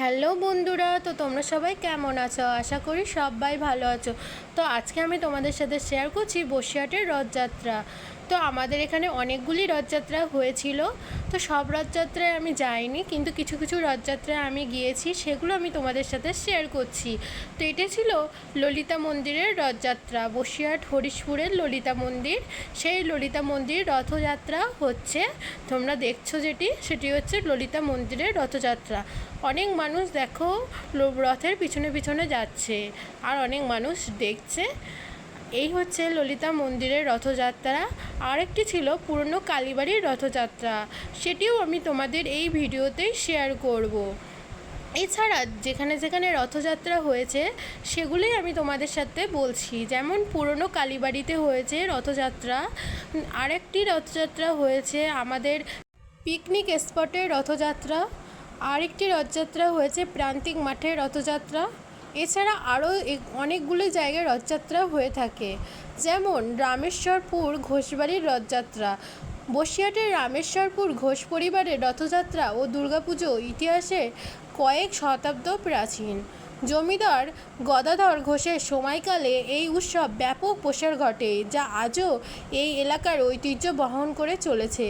Hello বন্ধুরা, তো তোমরা সবাই কেমন আছো? আশা করি সবাই ভালো আছো। তো আজকে আমি তোমাদের সাথে শেয়ার করছি বসিরহাটের রথযাত্রা। তো আমাদের এখানে অনেকগুলি রথযাত্রা হয়েছিল। তো সব রথযাত্রায় আমি যাইনি, কিন্তু কিছু কিছু রথযাত্রায় আমি গিয়েছি, সেগুলো আমি তোমাদের সাথে শেয়ার করছি। তো এটা ছিল ললিতা মন্দিরের রথযাত্রা, বসিরহাট হরিশপুরের ললিতা মন্দির। সেই ললিতা মন্দির রথযাত্রা হচ্ছে, তোমরা দেখছো সেটি হচ্ছে ললিতা মন্দিরের রথযাত্রা। অনেক মানুষ দেখো রথের পিছনে পিছনে যাচ্ছে, আর অনেক মানুষ দেখছে। এই হচ্ছে ললিতা মন্দিরের রথযাত্রা। আরেকটি ছিল পুরনো কালীবাড়ির রথযাত্রা, সেটিও আমি তোমাদের এই ভিডিওতেই শেয়ার করব। এছাড়া যেখানে যেখানে রথযাত্রা হয়েছে সেগুলোই আমি তোমাদের সাথে বলছি। যেমন পুরনো কালীবাড়িতে হয়েছে রথযাত্রা, আরেকটি রথযাত্রা হয়েছে আমাদের পিকনিক স্পটের রথযাত্রা, আরেকটি রথযাত্রা হয়েছে প্রান্তিক মাঠের রথযাত্রা। এছাড়া আরও অনেকগুলো জায়গায় রথযাত্রা হয়ে থাকে, যেমন রামেশ্বরপুর ঘোষবাড়ির রথযাত্রা। বসিরহাটের রামেশ্বরপুর ঘোষ পরিবারের রথযাত্রা ও দুর্গাপুজো ইতিহাসে কয়েক শতাব্দ প্রাচীন। জমিদার গদাধর ঘোষের সময়কালে এই উৎসব ব্যাপক প্রসার ঘটে, যা আজও এই এলাকার ঐতিহ্য বহন করে চলেছে।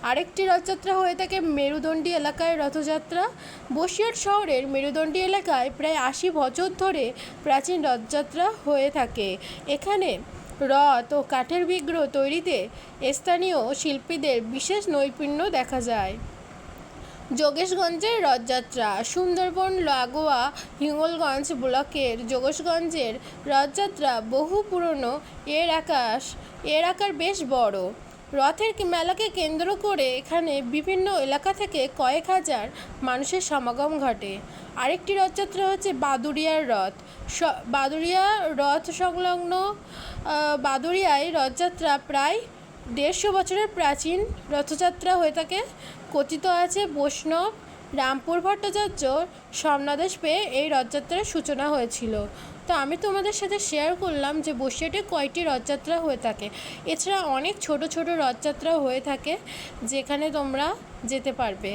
আরেকটি রথযাত্রা হয়ে থাকে মেরুদণ্ডী এলাকায় রথযাত্রা। বসিরহাট শহরের মেরুদণ্ডী এলাকায় প্রায় ৮০ বছর ধরে প্রাচীন রথযাত্রা হয়ে থাকে। এখানে রথ ও কাঠের বিগ্রহ তৈরিতে স্থানীয় শিল্পীদের বিশেষ নৈপুণ্য দেখা যায়। যোগেশগঞ্জের রথযাত্রা। সুন্দরবন লাগোয়া হিঙ্গলগঞ্জ ব্লকের যোগেশগঞ্জের রথযাত্রা বহু পুরনো। এর আকার বেশ বড়। রথের মেলাকে কেন্দ্র করে এখানে বিভিন্ন এলাকা থেকে কয়েক হাজার মানুষের সমাগম ঘটে। আরেকটি রথযাত্রা হচ্ছে বাদুড়িয়ার রথ। বাদুড়িয়া রথ সংলগ্ন বাদুড়িয়ায় রথযাত্রা প্রায় ১৫০ বছরের প্রাচীন রথযাত্রা হয়ে থাকে। কথিত আছে বৈষ্ণব রামপুর ভট্টাচার্য স্বর্ণাদেশ পেয়ে এই রথযাত্রার সূচনা হয়েছিল। তো আমি তোমাদের সাথে শেয়ার করলাম যে বসিরহাটে কয়টি রথযাত্রা হয়ে থাকে। এছাড়া অনেক ছোট ছোট রথযাত্রা হয়ে থাকে, যেখানে তোমরা যেতে পারবে।